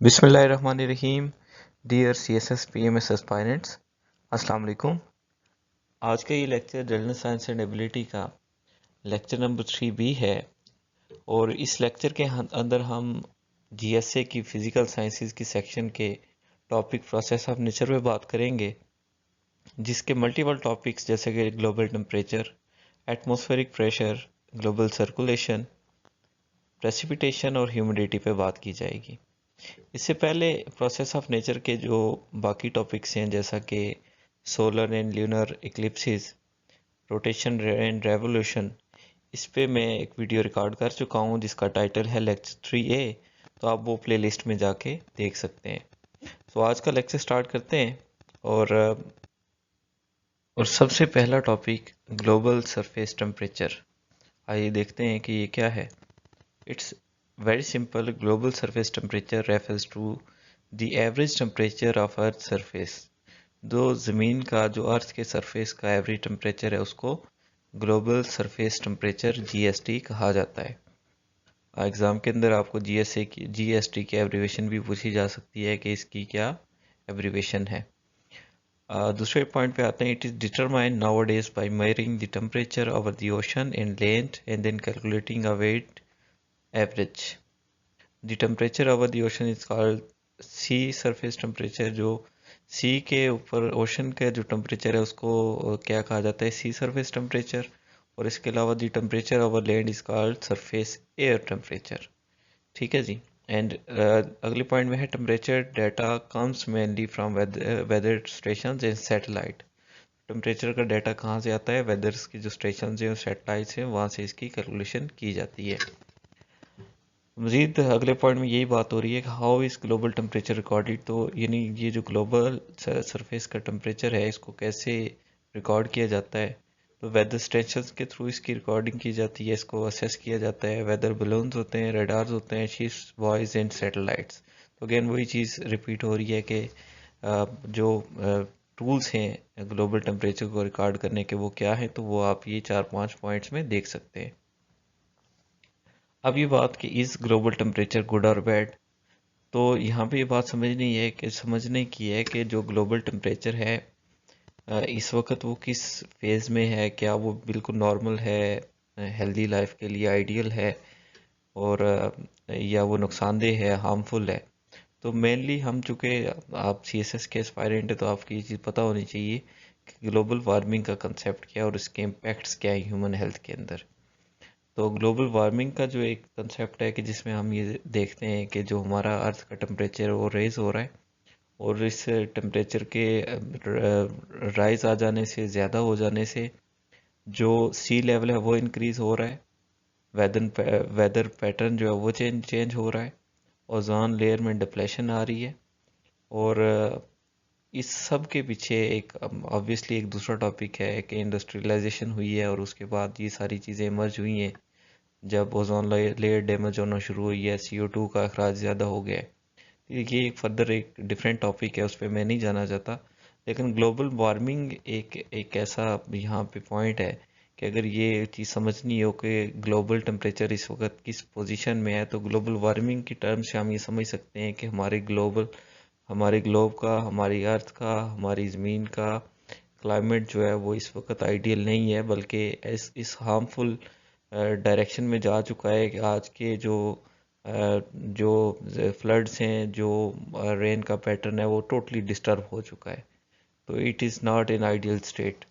बिस्मिल्लाहिर्रहमानिर्रहीम। Dear CSS PMS aspirants, अस्सलाम वालेकुम। आज का ये lecture general science and ability का लेक्चर नंबर 3B है और इस लेक्चर के अंदर हम GSA की फिज़िकल साइंसेज की सेक्शन के टॉपिक प्रोसेस ऑफ नेचर पे बात करेंगे, जिसके मल्टीपल टॉपिक्स जैसे कि global temperature, atmospheric pressure, global circulation, precipitation और ह्यूमिडिटी पे बात की जाएगी। इससे पहले प्रोसेस ऑफ नेचर के जो बाकी टॉपिक्स हैं जैसा कि solar and lunar eclipses, rotation and revolution, इस पे मैं एक वीडियो रिकॉर्ड कर चुका हूँ जिसका टाइटल है लेक्चर 3A, तो आप वो प्लेलिस्ट में जाके देख सकते हैं। तो आज का लेक्चर स्टार्ट करते हैं और सबसे पहला टॉपिक ग्लोबल सरफेस टेम्परेचर। आइए देखते हैं कि ये क्या है। It's very simple. Global surface temperature refers to the average temperature of Earth surface. जो ज़मीन का जो अर्थ के सरफेस का एवरेज टेम्परेचर है उसको ग्लोबल सरफेस टेम्परेचर GST कहा जाता है। एग्ज़ाम के अंदर आपको GST की एब्रीवेशन भी पूछी जा सकती है कि इसकी क्या एब्रीवेशन है। दूसरे पॉइंट पे आते हैं। It is determined nowadays by measuring the temperature over the ocean in length and then calculating a weight average. The temperature over the ocean is called sea surface temperature. जो sea के ऊपर ocean का जो temperature है उसको क्या कहा जाता है, सी सरफेस टेम्परेचर। और इसके अलावा the temperature over land is called surface air temperature. ठीक है जी। एंड अगले पॉइंट में है temperature data comes mainly from weather station and satellite. Temperature का डाटा कहाँ से आता है, वेदर्स की जो स्टेशन हैं और सैटेलाइट्स हैं वहाँ से इसकी कैलकुलेशन की जाती है। मज़ीद अगले पॉइंट में यही बात हो रही है कि how is global temperature recorded. तो यानी ये जो ग्लोबल सरफेस का टेम्परेचर है इसको कैसे रिकॉर्ड किया जाता है। तो वेदर स्टेशन के थ्रू इसकी रिकॉर्डिंग की जाती है, इसको असेस किया जाता है। वेदर बलून्स होते हैं, रडार्स होते हैं, शिप्स, बॉयज़ एंड सैटेलाइट्स। तो अगेन वही चीज़ रिपीट हो रही है कि जो टूल्स हैं ग्लोबल टेम्परेचर को रिकॉर्ड करने के वो क्या है, तो वो आप ये 4-5 पॉइंट्स में देख सकते हैं। अब ये बात कि इज़ ग्लोबल टेम्परेचर गुड और बैड, तो यहाँ पे ये बात समझने की है कि जो ग्लोबल टेम्परेचर है इस वक्त वो किस फेज़ में है। क्या वो बिल्कुल नॉर्मल है, हेल्दी लाइफ के लिए आइडियल है, और या वो नुकसानदेह है, हार्मफुल है। तो मेनली हम चूँकि आप CSS के एस्पायरेंट है तो आपकी ये चीज़ पता होनी चाहिए कि ग्लोबल वार्मिंग का कंसेप्ट क्या है और इसके इम्पैक्ट्स क्या है ह्यूमन हेल्थ के अंदर। तो ग्लोबल वार्मिंग का जो एक कंसेप्ट है कि जिसमें हम ये देखते हैं कि जो हमारा अर्थ का टेम्परेचर वो रेज हो रहा है और इस टेम्परेचर के राइज आ जाने से, ज़्यादा हो जाने से जो सी लेवल है वो इंक्रीज हो रहा है। वेदर पैटर्न जो है वो चेंज हो रहा है। ओजोन लेयर में डिप्लेशन आ रही है। और इस सब के पीछे एक ऑब्वियसली एक दूसरा टॉपिक है कि इंडस्ट्रियलाइजेशन हुई है और उसके बाद ये सारी चीज़ें इमर्ज हुई हैं। जब ओजोन लेयर डैमेज होना शुरू हुई है, CO2 का अखराज ज़्यादा हो गया है। ये एक फर्दर एक डिफरेंट टॉपिक है, उस पर मैं नहीं जाना चाहता। लेकिन ग्लोबल वार्मिंग एक ऐसा यहाँ पे पॉइंट है कि अगर ये चीज़ समझनी हो कि ग्लोबल टेम्परेचर इस वक्त किस पोजीशन में है, तो ग्लोबल वार्मिंग की टर्म से हम ये समझ सकते हैं कि हमारे ग्लोब का, हमारी अर्थ का, हमारी ज़मीन का क्लाइमेट जो है वो इस वक्त आइडियल नहीं है, बल्कि इस हार्मफुल डायरेक्शन में जा चुका है कि आज के जो फ्लड्स हैं, जो रेन का पैटर्न है वो टोटली डिस्टर्ब हो चुका है। तो it is not in ideal state.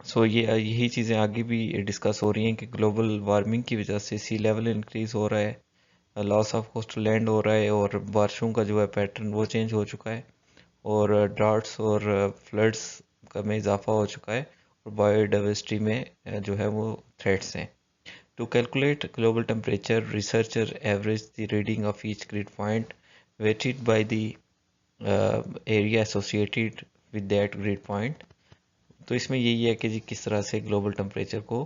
So ये यही चीज़ें आगे भी डिस्कस हो रही हैं कि ग्लोबल वार्मिंग की वजह से सी लेवल इंक्रीज हो रहा है, लॉस ऑफ कोस्टल लैंड हो रहा है और बारिशों का जो है पैटर्न वो चेंज हो चुका है, और ड्राउट्स और फ्लड्स का में इजाफा हो चुका है, और बायोडाइवर्सिटी में जो है वो थ्रेट्स हैं। To calculate global temperature, researchers average the reading of each grid point weighted by the area associated with that grid point। तो इसमें यही है कि जी किस तरह से ग्लोबल टेम्परेचर को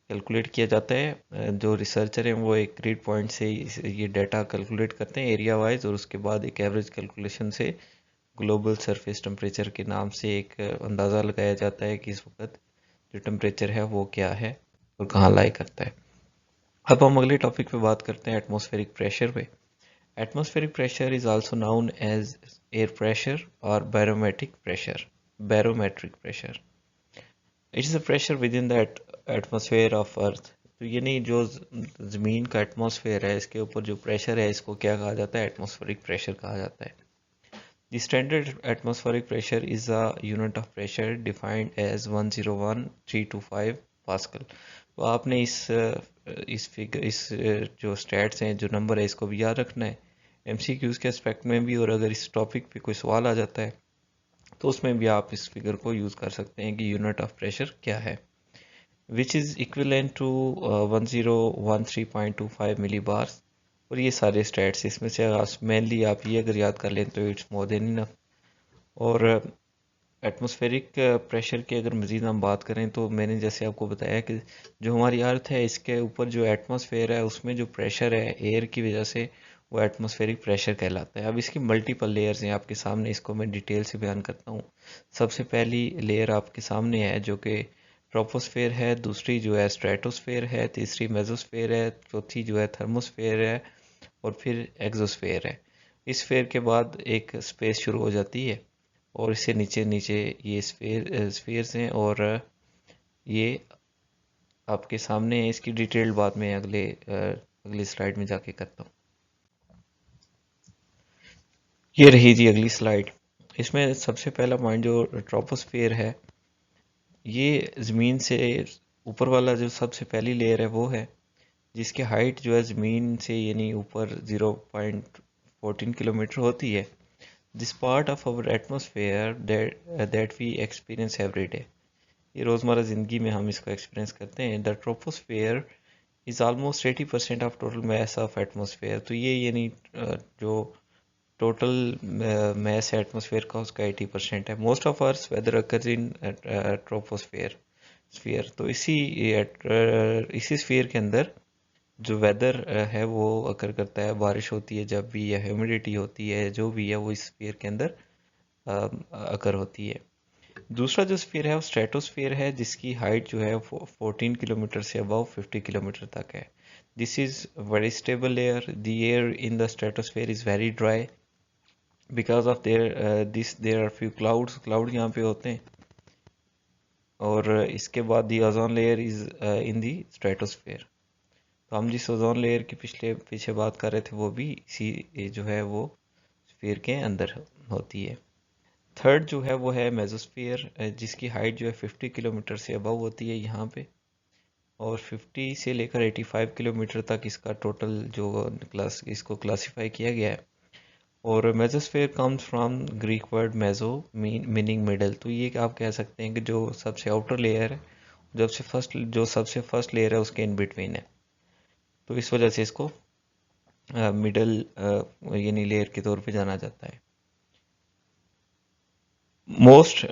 कैलकुलेट किया जाता है। जो रिसर्चर हैं वो एक ग्रिड पॉइंट से ये डाटा कैलकुलेट करते हैं एरिया वाइज, और उसके बाद एक एवरेज कैलकुलेशन से ग्लोबल सरफेस टेम्परेचर के नाम से एक अंदाज़ा लगाया जाता है कि इस वक्त जो टेम्परेचर है वो क्या है और कहाँ लाई करता है। अब हम अगले टॉपिक पे बात करते हैं एटमॉस्फेरिक प्रेशर पे। Atmospheric pressure is also known as air pressure or barometric pressure. Barometric pressure. It is a pressure within the atmosphere of Earth. तो ये नहीं, जो ज़मीन का एटमॉस्फेयर है इसके ऊपर जो प्रेशर है इसको क्या कहा जाता है? एटमॉस्फेरिक प्रेशर कहा जाता है. The standard atmospheric pressure is a unit of pressure defined as 101,325 pascal. तो आपने इस जो स्टैट्स हैं, जो नंबर है, इसको भी याद रखना है एमसीक्यूज के एस्पेक्ट में भी. और अगर इस टॉपिक पे कोई सवाल आ जाता है तो उसमें भी आप इस फिगर को यूज़ कर सकते हैं कि यूनिट ऑफ प्रेशर क्या है, which is equivalent to 1013.25 millibars. और ये सारे स्टैट्स इसमें से मेनली आप ये अगर याद कर लें तो इट्स मोर देन इनफ. और एटमॉस्फेरिक प्रेशर की अगर मज़ीद हम बात करें तो मैंने जैसे आपको बताया कि जो हमारी अर्थ है इसके ऊपर जो एटमॉस्फेयर है उसमें जो प्रेशर है एयर की वजह से वो एटमॉस्फेरिक प्रेशर कहलाता है. अब इसकी मल्टीपल लेयर्स हैं आपके सामने, इसको मैं डिटेल से बयान करता हूँ. सबसे पहली लेयर आपके सामने है जो कि ट्रोपोस्फेयर है, दूसरी जो है स्ट्रेटोस्फेयर है, तीसरी मेसोस्फेयर है, चौथी जो है थर्मोस्फेयर है और फिर एक्सोस्फेयर है. इस फेयर के बाद एक स्पेस शुरू हो जाती है और इससे नीचे नीचे ये स्फीयर्स हैं और ये आपके सामने है. इसकी डिटेल बात मैं अगली स्लाइड में जाके करता हूँ. ये रही जी अगली स्लाइड. इसमें सबसे पहला पॉइंट जो ट्रोपोस्फेयर है, ये ज़मीन से ऊपर वाला जो सबसे पहली लेयर है वो है जिसकी हाइट जो है ज़मीन से यानी ऊपर 0.14 किलोमीटर होती है. This part of our atmosphere that we experience every day. ये रोज़मर्रा ज़िंदगी में हम इसको एक्सपीरियंस करते हैं. The troposphere is almost 80% of total mass of atmosphere. तो ये यानी जो टोटल मैस है एटमॉस्फेयर का उसका 80% है. Most of earth weather occurs in troposphere sphere. तो इसी स्फीयर के अंदर जो वेदर है वो अकर करता है, बारिश होती है जब भी या ह्यूमिडिटी होती है, जो भी है वो इस स्फीयर के अंदर अकर होती है. दूसरा जो स्फीयर है वो स्ट्रेटोस्फीयर है जिसकी हाइट जो है 14 किलोमीटर से अबव 50 किलोमीटर तक है. This is very stable layer. The air in the stratosphere is very dry because of there are few cloud यहाँ पे होते हैं. और इसके बाद the ozone layer is in the stratosphere. तो हम जिस ओजोन लेयर की पीछे बात कर रहे थे वो भी इसी जो है वो स्फीयर के अंदर होती है. थर्ड जो है वो है मेसोस्फीयर जिसकी हाइट जो है 50 किलोमीटर से अबव होती है यहाँ पे. और 50 से लेकर 85 किलोमीटर तक इसका टोटल जो इसको क्लासिफाई किया गया है. और mesosphere comes from Greek word meso meaning middle. तो ये आप कह सकते हैं कि जो सबसे आउटर लेयर है, जो सबसे फर्स्ट लेयर है उसके इन बिटवीन है. तो इस वजह से इसको मिडल यानी लेयर के तौर पे जाना जाता है. Most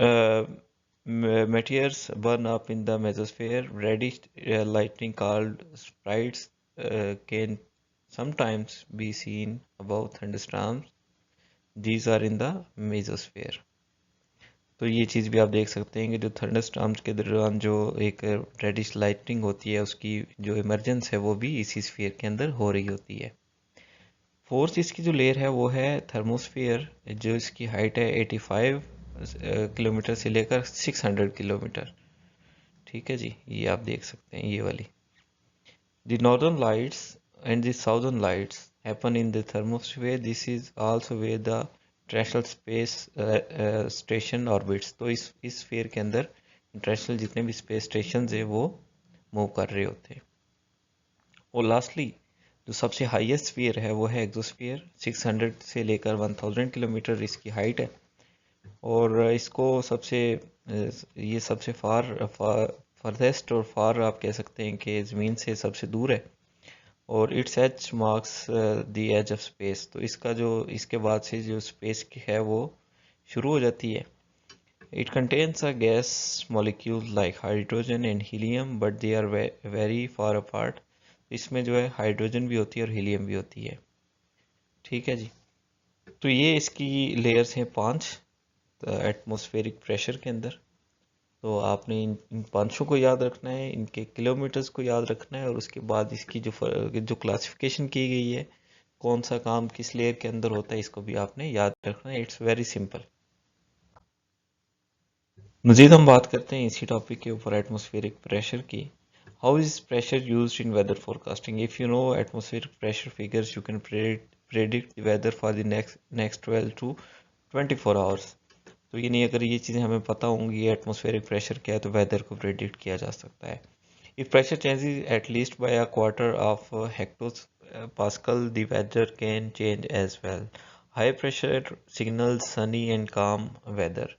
meteors burn up in the mesosphere. Reddish lightning called sprites can sometimes be seen above thunderstorms. These are in the mesosphere. तो ये चीज़ भी आप देख सकते हैं कि जो थंडरस्टॉर्म्स के दौरान जो एक रेडिश लाइटनिंग होती है उसकी जो इमरजेंस है वो भी इसी स्फीयर के अंदर हो रही होती है. फोर्थ इसकी जो लेयर है वो है थर्मोस्फियर, जो इसकी हाइट है 85 किलोमीटर से लेकर 600 किलोमीटर. ठीक है जी, ये आप देख सकते हैं ये वाली. The northern lights and the southern lights happen in the thermosphere. This is also way the international space station orbits. तो इस स्फीयर के अंदर इंटरनेशनल जितने भी स्पेस स्टेशन है वो मूव कर रहे होते हैं. और लास्टली जो सबसे हाईएस्ट स्फीयर है वो है एक्सोस्फीयर. 600 से लेकर 1000 किलोमीटर इसकी हाइट है. और इसको ये सबसे फर्देस्ट और फार आप कह सकते हैं कि ज़मीन से सबसे दूर है. और its edge marks the edge of space. तो इसके बाद से जो स्पेस की है वो शुरू हो जाती है. It contains a gas molecule like hydrogen and helium but they are very far apart. इसमें जो है हाइड्रोजन भी होती है और हीलियम भी होती है. ठीक है जी. तो ये इसकी लेयर्स हैं 5 एटमॉस्फेरिक प्रेशर के अंदर. तो आपने इन पांचों को याद रखना है, इनके किलोमीटर्स को याद रखना है और उसके बाद इसकी जो क्लासिफिकेशन की गई है कौन सा काम किस लेयर के अंदर होता है, इसको भी आपने याद रखना है। It's very simple. मजीद हम बात करते हैं इसी टॉपिक के ऊपर, एटमॉस्फेरिक प्रेशर की। How is pressure used in weather forecasting? If you know atmospheric pressure figures you can predict the weather for the next 12 to 24 hours. तो ये नहीं, अगर ये चीज़ें हमें पता होंगी एटमॉस्फेरिक प्रेशर क्या है तो वेदर को प्रेडिक्ट किया जा सकता है। If pressure changes at least by a quarter of hectopascal the weather can change as well. High pressure signals sunny and calm weather.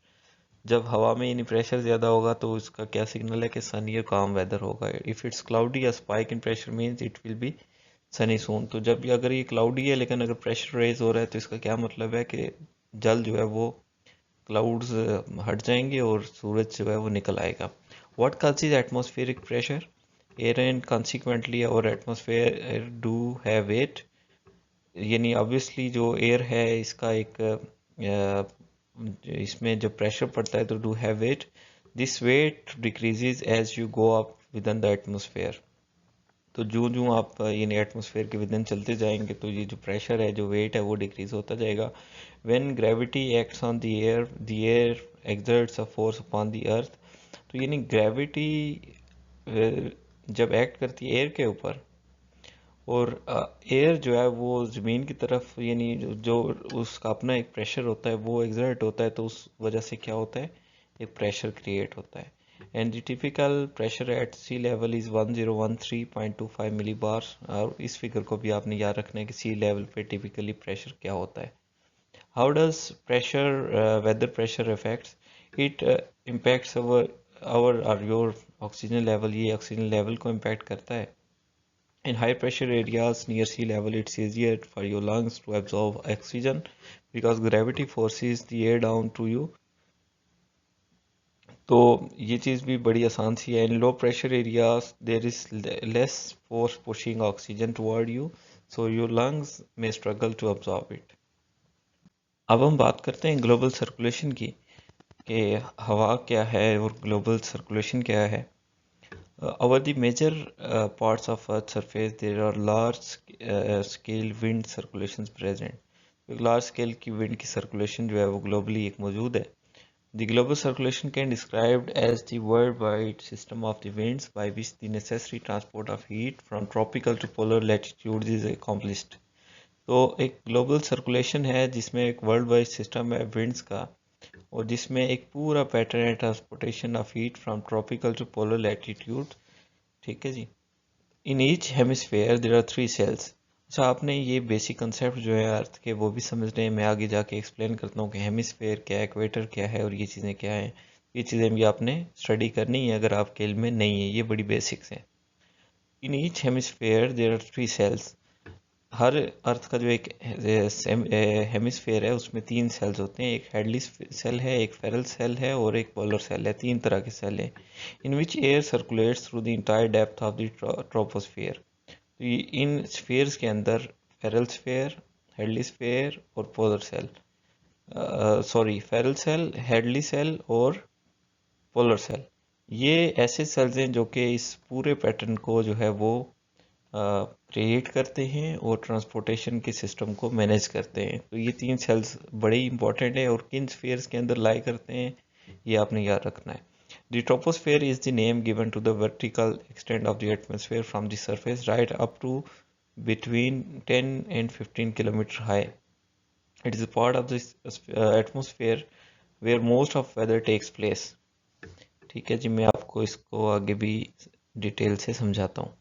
जब हवा में यानी प्रेशर ज़्यादा होगा तो उसका क्या सिग्नल है कि सनी और काम वेदर होगा। If it's cloudy, a spike in pressure means it will be sunny soon. तो जब अगर ये क्लाउडी है लेकिन अगर प्रेशर रेज हो रहा है तो इसका क्या मतलब है कि जल्द जो है वो क्लाउड्स हट जाएंगे और सूरज जो है वो निकल आएगा। What causes atmospheric pressure? Air and consequently और एटमॉस्फेयर डू हैव वेट। यानी ऑब्वियसली जो एयर है इसका एक इसमें जब प्रेशर पड़ता है तो do have weight. This weight decreases as you go up within the atmosphere. तो जो जो आप यानी एटमॉस्फेयर के विद इन चलते जाएंगे तो ये जो प्रेशर है, जो वेट है, वो डिक्रीज होता जाएगा। When gravity acts on the air exerts a force upon the earth. तो यानी ग्रेविटी जब एक्ट करती है एयर के ऊपर, और एयर जो है वो ज़मीन की तरफ यानी जो उसका अपना एक प्रेशर होता है वो एक्सर्ट होता है, तो उस वजह से क्या होता है, एक प्रेशर क्रिएट होता है। And the typical pressure at sea level is 1013.25 millibar. और इस फिगर को भी आपने याद रखना है कि सी लेवल पे टिपिकली प्रेशर क्या होता है। How does pressure weather pressure affects? It impacts our और योर ऑक्सीजन लेवल। ये ऑक्सीजन लेवल को इम्पैक्ट करता है। In high pressure areas near sea level, it's easier for your lungs to absorb oxygen because gravity forces the air down to you. तो ये चीज़ भी बड़ी आसान सी है। In low pressure areas there is less force pushing oxygen toward you, so your lungs may struggle to absorb it. अब हम बात करते हैं ग्लोबल सर्कुलेशन की, कि हवा क्या है और ग्लोबल सर्कुलेशन क्या है। Over the major parts of Earth's surface, there are large scale wind circulations present. एक large scale की wind की circulation जो है वो globally एक मौजूद है। The global circulation can be described as the worldwide system of the winds by which the necessary transport of heat from tropical to polar latitudes is accomplished. तो एक global circulation है जिसमें एक worldwide system है winds का, और जिसमें एक पूरा पैटर्न है transportation of heat from tropical to polar latitude. ठीक है जी। In each hemisphere there are 3 cells. अच्छा, आपने ये बेसिक कंसेप्ट जो है अर्थ के वो भी समझने हैं। मैं आगे जाके एक्सप्लेन करता हूँ कि हेमिस्फेयर क्या है, इक्वेटर क्या है और ये चीज़ें क्या हैं। ये चीज़ें भी आपने स्टडी करनी है अगर आपके इल्म में नहीं है, ये बड़ी बेसिक्स हैं। In each hemisphere there are 3 cells. हर अर्थ का जो एक हेमिस्फेयर है उसमें 3 सेल्स होते हैं। एक हेडली सेल है, एक फेरल सेल है और एक पोलर सेल है। 3 तरह के सेल हैं in which air circulates through the entire depth of the troposphere. तो ये इन स्फीयर्स के अंदर फेरल स्फीयर, हेडली स्फीयर और polar cell, sorry Ferrel cell, Hadley cell और पोलर सेल, ये ऐसे सेल्स हैं जो कि इस पूरे पैटर्न को जो है वो क्रिएट करते हैं और ट्रांसपोर्टेशन के सिस्टम को मैनेज करते हैं। तो ये 3 सेल्स बड़े इंपॉर्टेंट है और किन स्फीयर्स के अंदर लाई करते हैं ये आपने याद रखना है। The troposphere is the name given to the vertical extent of the atmosphere from the surface right up to between 10 and 15 kilometer high. It is a part of this atmosphere where most of weather takes place. ठीक है जी, मैं आपको इसको आगे भी detail से समझाता हूँ।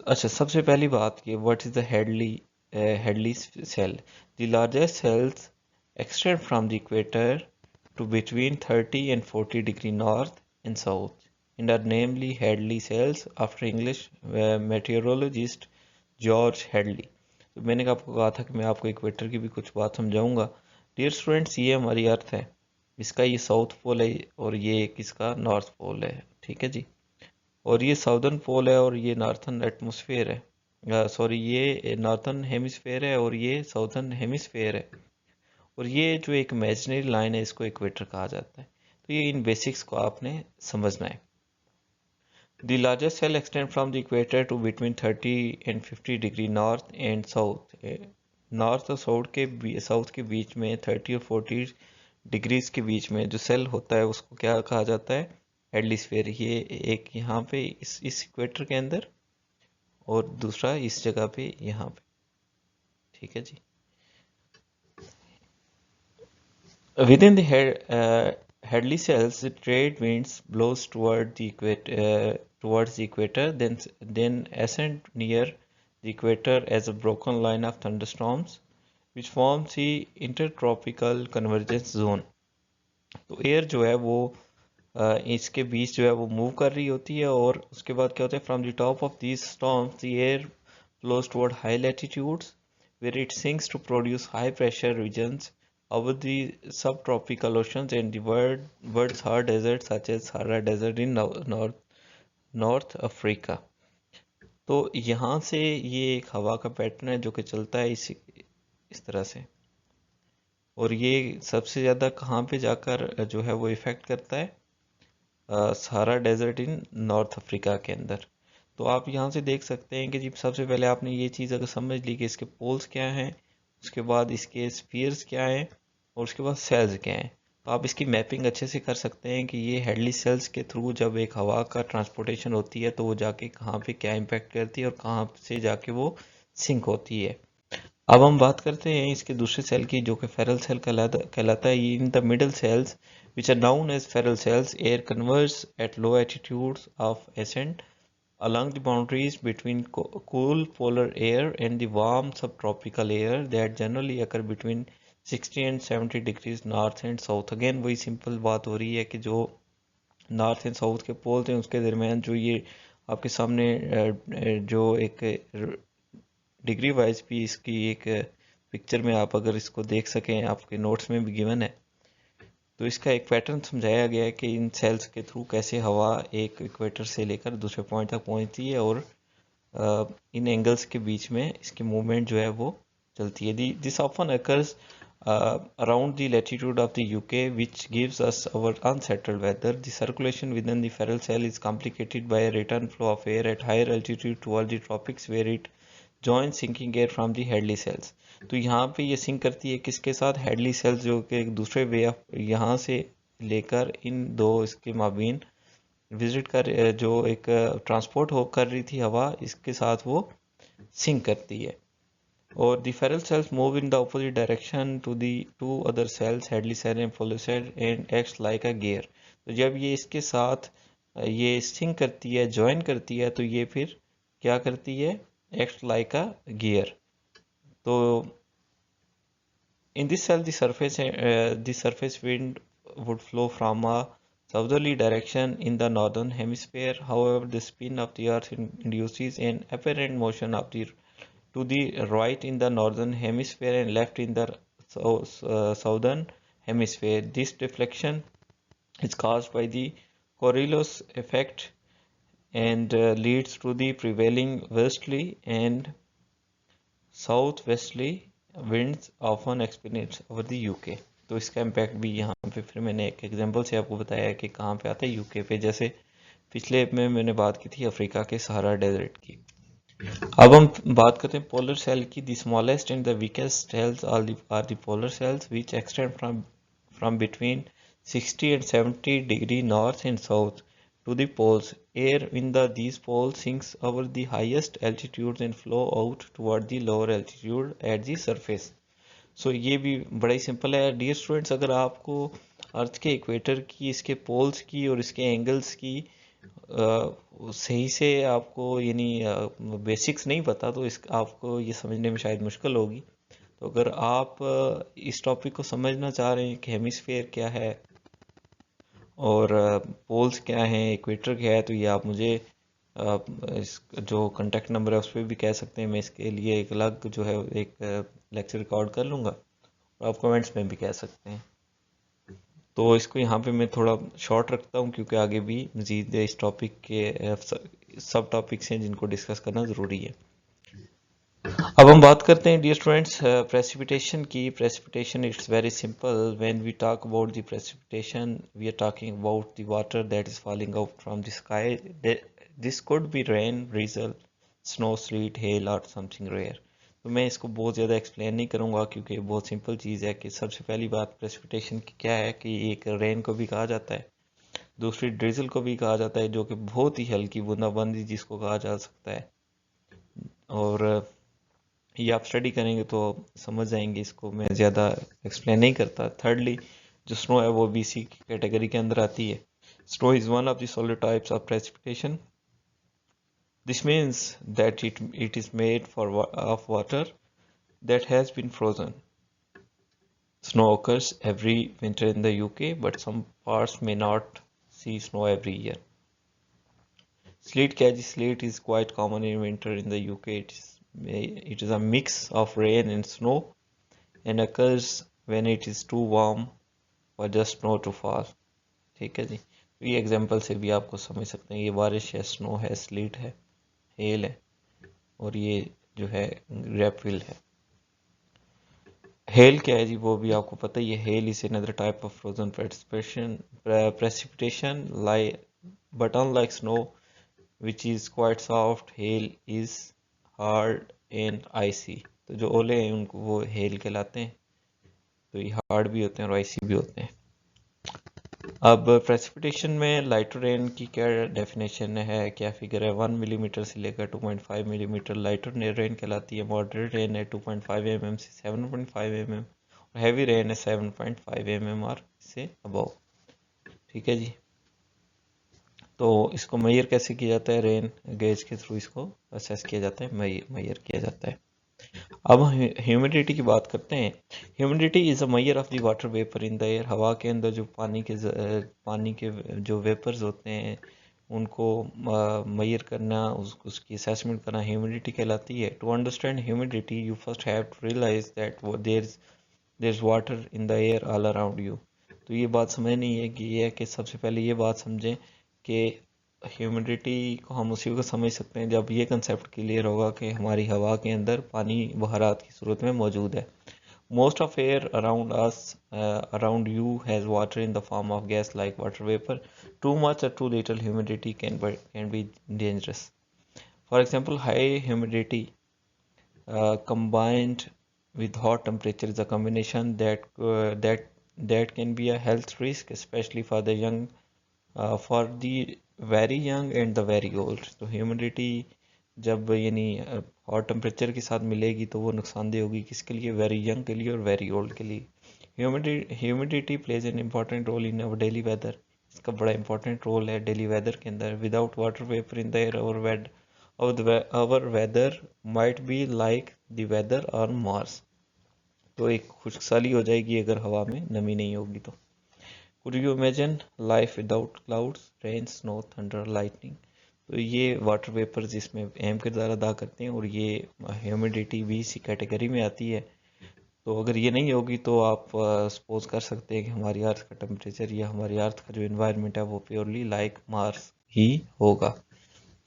अच्छा, सबसे पहली बात कि what is the Hadley cell? The largest cells extend from the equator to between 30 and 40 degree north and south and are namely Hadley cells after English meteorologist George Hadley. तो मैंने आपको कहा था कि मैं आपको इक्वेटर की भी कुछ बात समझाऊंगा। डियर स्टूडेंट्स, ये हमारी अर्थ है, इसका ये साउथ पोल है और ये किसका नॉर्थ पोल है। ठीक है जी। और ये साउदर्न पोल है और ये नॉर्थन एटमॉस्फेयर है, सॉरी ये नॉर्थन हेमिस्फेयर है और ये साउदर्न हेमिस्फेयर है। और ये जो एक इमेजिनरी लाइन है इसको इक्वेटर कहा जाता है। तो ये इन बेसिक्स को आपने समझना है। The largest cell extend from the equator to between 30 and 50 degree north and south. North और साउथ के बीच में 30 और 40 डिग्रीज के बीच में जो सेल होता है उसको क्या कहा जाता है? हेडलीस्फीयर। ये एक यहाँ पे इस इक्वेटर के अंदर और दूसरा इस जगह पे यहाँ पे। ठीक है जी। Within the Hadley cells, the trade winds blows towards the equator, then ascend near the equator as a broken line of thunderstorms, which forms the intertropical convergence zone. तो एयर जो है वो इसके बीच जो है वो मूव कर रही होती है और उसके बाद क्या होता है? From the top of these storms the air flows toward high latitudes where it sinks to produce high pressure regions over the subtropical oceans and the world's hard deserts such as Sahara Desert in North Africa. तो यहाँ से ये एक हवा का pattern है जो कि चलता है इस तरह से, और ये सबसे ज़्यादा कहाँ पे जाकर जो है वो इफ़ेक्ट करता है? Sahara desert in North Africa के अंदर। तो आप यहाँ से देख सकते हैं कि जी सबसे पहले आपने ये चीज़ अगर समझ ली कि इसके पोल्स क्या हैं, उसके बाद इसके स्फीयर्स क्या हैं और उसके बाद सेल्स क्या हैं, तो आप इसकी मैपिंग अच्छे से कर सकते हैं कि ये हेडली सेल्स के थ्रू जब एक हवा का ट्रांसपोर्टेशन होती है तो वो जाके कहाँ पे क्या इम्पैक्ट करती है और कहाँ से जाके वो सिंक होती है। अब हम बात करते हैं इसके दूसरे सेल की जो कि फेरल सेल कहलाता है। In the middle cells which are known as feral cells, air converges at low altitudes of ascent along the boundaries between cool polar air and the warm subtropical air that generally occur between 60 and 70 degrees north and south. Again वही simple बात हो रही है कि जो north and south के poles हैं उसके दरमियान जो ये आपके सामने जो एक डिग्री वाइज भी इसकी एक पिक्चर में आप अगर इसको देख सकें, आपके नोट्स में भी गिवन है, तो इसका एक पैटर्न समझाया गया है कि इन सेल्स के थ्रू कैसे हवा एक इक्वेटर से लेकर दूसरे पॉइंट तक पहुंचती है और इन एंगल्स के बीच में इसकी मूवमेंट जो है वो चलती है। This often occurs around the latitude of the UK, which gives us our unsettled weather. The circulation within the feral cell is complicated by a return flow of air at higher altitude toward the tropics where it joins sinking air from the Hadley cells. तो यहाँ पे ये sink करती है किसके साथ? Headley sales, जो कि एक दूसरे वे ऑफ यहाँ से लेकर इन दो इसके माबीन विजिट कर जो एक ट्रांसपोर्ट हो कर रही थी हवा, इसके साथ वो सिंक करती है। और the Ferrel cells move in the opposite direction to the to other cells, Hadley cell and Ferrel cell, and acts like a gear. तो जब ये इसके साथ ये सिंक करती है, ज्वाइन करती है, तो ये फिर क्या करती है? Acts like a gear. तो in this cell, the surface wind would flow from a southerly direction in the northern hemisphere. However, the spin of the Earth induces an apparent motion to the right in the northern hemisphere and left in the southern hemisphere. This deflection is caused by the Coriolis effect and leads to the prevailing westerly and southwesterly winds often experience over the UK। तो इसका impact भी यहाँ पे फिर मैंने एक example से आपको बताया कि कहाँ पे आता है, यूके पे। जैसे पिछले में मैंने बात की थी अफ्रीका के सहारा डेजर्ट की। अब हम बात करते हैं पोलर सेल की। The smallest and the weakest cells are the polar cells which extend from between 60 and 70 degree north and south to the poles. Air in these poles sinks over the highest altitudes and flow out toward the lower altitude at the surface. So ये भी बड़ा ही simple है dear students. अगर आपको अर्थ के equator की, इसके poles की और इसके एंगल्स की सही से आपको यानी बेसिक्स नहीं पता तो इस आपको ये समझने में शायद मुश्किल होगी। तो अगर आप इस टॉपिक को समझना चाह रहे हैं कि हेमिस्फेयर क्या है और पोल्स क्या हैं, इक्वेटर क्या है, तो ये आप मुझे इस जो कांटेक्ट नंबर है उस पर भी कह सकते हैं। मैं इसके लिए एक अलग जो है एक लेक्चर रिकॉर्ड कर लूँगा और आप कमेंट्स में भी कह सकते हैं। तो इसको यहाँ पे मैं थोड़ा शॉर्ट रखता हूँ क्योंकि आगे भी मज़ीद इस टॉपिक के सब टॉपिक्स हैं जिनको डिस्कस करना ज़रूरी है। अब हम बात करते हैं डियर स्टूडेंट्स प्रेसिपिटेशन की। Precipitation it's very simple. When we talk about the precipitation we are talking about the water that is falling out from the sky this could be rain, drizzle, snow, sleet, hail और something rare. तो मैं इसको बहुत ज़्यादा explain नहीं करूँगा क्योंकि बहुत सिंपल चीज़ है कि सबसे पहली बात प्रेसिपिटेशन की क्या है कि एक रेन को भी कहा जाता है, दूसरी ड्रिजल को भी कहा जाता है जो कि बहुत ही हल्की बूंदाबांदी जिसको कहा जा सकता है, और ये आप स्टडी करेंगे तो समझ जाएंगे, इसको मैं ज़्यादा एक्सप्लेन नहीं करता। थर्डली जो स्नो है वो भी इसी कैटेगरी के अंदर आती है। Snow is one of the solid types of precipitation. This means that it is made of water that has been frozen. Snow occurs every winter in the UK, but some parts may not see snow every year. Sleet क्या जी? Sleet is quite common in winter in the UK. It is a mix of rain and snow and occurs when it is too warm for just snow to fall. ठीक है जी, तो ये example से भी आपको समझ सकते हैं, ये बारिश है, स्नो है, स्लीट है, हेल है, और ये जो है ग्रेपविल है। हेल क्या है जी? वो भी आपको पता ही है। Hell is another type of frozen precipitation like, but unlike snow which is quite soft, hail is hard and icy। तो जो ओले हैं उनको वो हेल कहलाते हैं, तो ये हार्ड भी होते हैं और आइसी भी होते हैं। अब प्रेसिपिटेशन में लाइटर रेन की क्या डेफिनेशन है, क्या फिगर है? 1 मिलीमीटर से लेकर 2.5 मिलीमीटर लाइटर रेन कहलाती है। मॉडरेट रेन है 2.5 mm से 7.5 mm, और हैवी रेन है 7.5 mm और इससे अबव। ठीक है जी, तो इसको मेजर कैसे किया जाता है? रेन गेज के थ्रू इसको असेस किया जाता है, मेजर किया जाता है। अब ह्यूमिडिटी की बात करते हैं। Humidity is a measure of the water vapour in the air. हवा के अंदर जो पानी के जो वेपर्स होते हैं उनको मेजर करना, उसकी असेसमेंट करना ह्यूमिडिटी कहलाती है। To understand humidity you first have to realise that there is water in the air all around you. तो ये बात समझनी है कि ये है कि सबसे पहले ये बात समझें कि ह्यूमिडिटी को हम उसी को समझ सकते हैं जब ये कंसेप्ट क्लियर होगा कि हमारी हवा के अंदर पानी बहरात की सूरत में मौजूद है। Most of air around us around you has water in the form of gas like water vapour. Too much और too little humidity can be dangerous. For example, high humidity combined with hot temperature is a combination that can be a health risk, especially for the young, for the very young and the very old. तो humidity जब यानी hot temperature के साथ मिलेगी तो वो नुकसानदेह होगी, किसके लिए? वेरी यंग के लिए और वेरी ओल्ड के लिए। Humidity plays an important role in our daily weather. इसका बड़ा इंपॉर्टेंट रोल है डेली वेदर के अंदर। Without water vapour in the air our weather might be like the weather on Mars. तो एक खुशहाली हो जाएगी अगर हवा में नमी नहीं होगी तो। Could you imagine life without clouds, rain, snow, thunder, lightning? तो ये वाटर वेपर्स इसमें अहम किरदार अदा करते हैं और ये ह्यूमिडिटी भी इसी कैटेगरी में आती है। तो अगर ये नहीं होगी तो आप सपोज कर सकते हैं कि हमारी अर्थ का टेम्परेचर या हमारी अर्थ का जो इन्वायरमेंट है वो प्योरली लाइक मार्स ही होगा।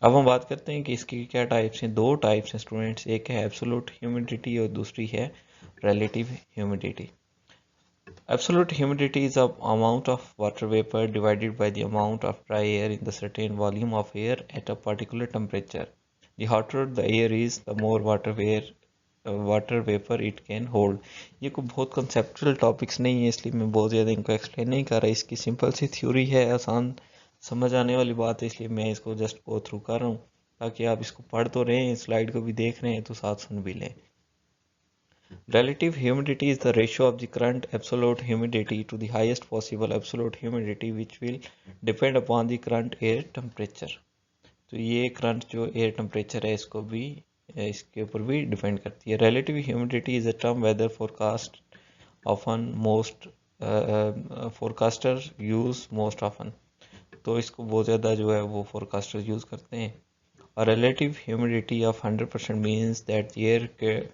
अब हम बात करते हैं कि इसकी क्या टाइप्स हैं। दो टाइप्स हैं स्टूडेंट्स, एक है एब्सोल्यूट ह्यूमिडिटी और दूसरी है relative humidity. Absolute humidity is the amount of water vapor divided by the amount of dry air in the certain volume of air at a particular temperature. The hotter the air is, the more water vapor it can hold. ये कोई बहुत conceptual topics नहीं है इसलिए मैं बहुत ज़्यादा इनको explain नहीं कर रहा। इसकी simple सी theory है, आसान समझ आने वाली बात है, इसलिए मैं इसको just go through कर रहा हूँ ताकि आप इसको पढ़ तो रहे हैं, स्लाइड को भी देख रहे हैं तो साथ सुन भी लें। Relative humidity is the ratio of the current absolute humidity to the highest possible absolute humidity which will depend upon the current air temperature। तो ये करंट जो एयर टेम्परेचर है इसको भी इसके ऊपर भी डिपेंड करती है। Relative humidity is a term weather forecast often most forecasters use most often। तो इसको बहुत ज़्यादा जो है वो forecasters यूज़ करते हैं। A relative humidity of 100% means that the air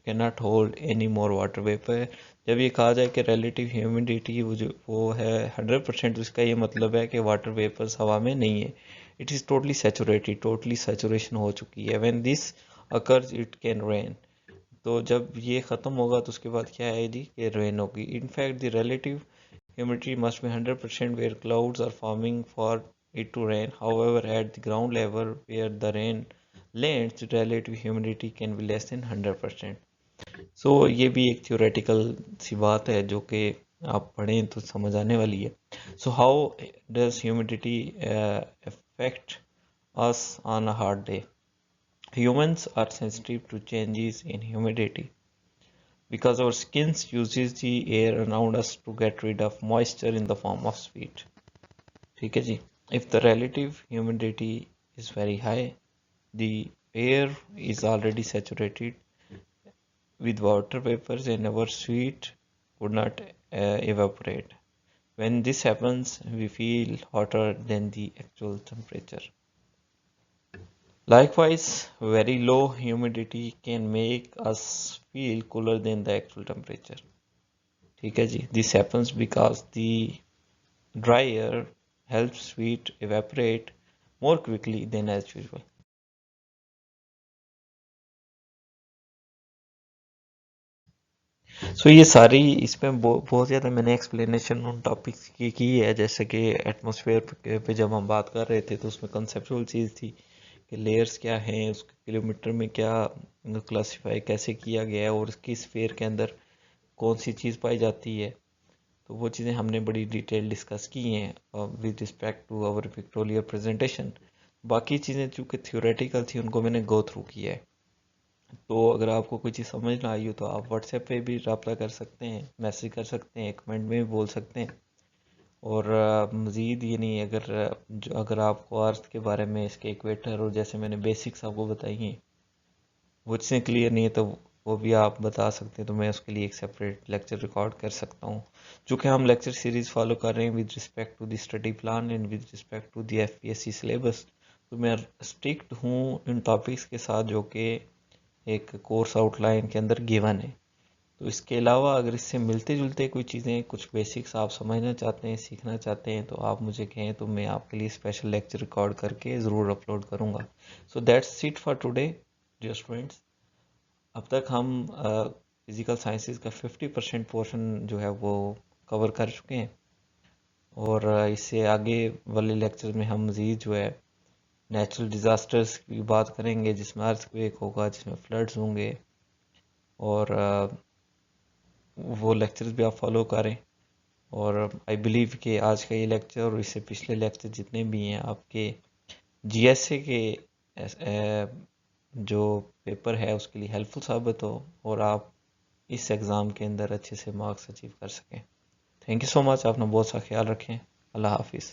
cannot hold any more water vapor। जब ये कहा जाए कि relative humidity वो है 100%, तो इसका ये मतलब है कि वाटर वेपर्स हवा में नहीं है। It is totally saturated, totally saturation हो चुकी है। When this occurs it can rain। तो जब ये ख़त्म होगा तो उसके बाद क्या है जी कि रेन होगी। In fact the relative humidity must be 100% where clouds are forming for it to rain. However, at the ground level where the rain lands, relative humidity can be less than 100%. सो ये भी एक theoretical सी बात है जो कि आप पढ़ें तो समझ आने वाली है. So how does humidity affect us on a hot day? Humans are sensitive to changes in humidity because our skins uses the air around us to get rid of moisture in the form of sweat. ठीक है जी. If the relative humidity is very high, the air is already saturated with water vapors and our sweat would not evaporate. When this happens, we feel hotter than the actual temperature. Likewise, very low humidity can make us feel cooler than the actual temperature. ठीक है जी. This happens because the dry air helps sweat evaporate more quickly than as usual. सो ये सारी इसमें बहुत ज़्यादा मैंने explanation उन topics की है, जैसे कि एटमॉस्फेयर पे जब हम बात कर रहे थे तो उसमें कंसेप्चुअल चीज़ थी कि लेयर्स क्या हैं, उसके किलोमीटर में क्या क्लासिफाई कैसे किया गया है और उसकी स्फीयर के अंदर कौन सी चीज़ पाई जाती है. तो वो चीज़ें हमने बड़ी डिटेल डिस्कस की हैं with respect to our pictorial presentation. बाकी चीज़ें चूँकि थ्योरेटिकल थी उनको मैंने गो थ्रू किया है. तो अगर आपको कोई चीज़ समझ ना आई हो तो आप व्हाट्सएप पे भी रब्ता कर सकते हैं, मैसेज कर सकते हैं, कमेंट में भी बोल सकते हैं. और मज़ीद ये नहीं, अगर आपको अर्थ के बारे में, इसके इक्वेटर और जैसे मैंने बेसिक्स आपको बताई हैं वो चीज़ें क्लियर नहीं है तो वो भी आप बता सकते हैं, तो मैं उसके लिए एक सेपरेट लेक्चर रिकॉर्ड कर सकता हूँ. चूँकि हम लेक्चर सीरीज़ फॉलो कर रहे हैं with respect to the study plan and with respect to the FPSC syllabus, तो मैं स्ट्रिक्ट हूँ इन टॉपिक्स के साथ जो कि एक कोर्स आउटलाइन के अंदर गिवन है. तो इसके अलावा अगर इससे मिलते जुलते कोई चीज़ें, कुछ बेसिक्स आप समझना चाहते हैं, सीखना चाहते हैं, तो आप मुझे कहें तो मैं आपके लिए स्पेशल लेक्चर रिकॉर्ड करके ज़रूर अपलोड करूँगा. So that's it for today dear students. अब तक हम फिज़िकल साइंसेस का 50% पोर्शन जो है वो कवर कर चुके हैं और इससे आगे वाले लेक्चर में हम मज़ीद जो है नेचुरल डिज़ास्टर्स की बात करेंगे, जिसमें अर्थक्वेक होगा, जिसमें फ्लड्स होंगे, और वो लेक्चर्स भी आप फॉलो करें. और आई बिलीव कि आज का ये लेक्चर और इससे पिछले लेक्चर जितने भी हैं आपके GSA के जो पेपर है उसके लिए हेल्पफुल साबित हो और आप इस एग्ज़ाम के अंदर अच्छे से मार्क्स अचीव कर सकें. Thank you so much. अपना बहुत सा ख्याल रखें. अल्लाह हाफिज़.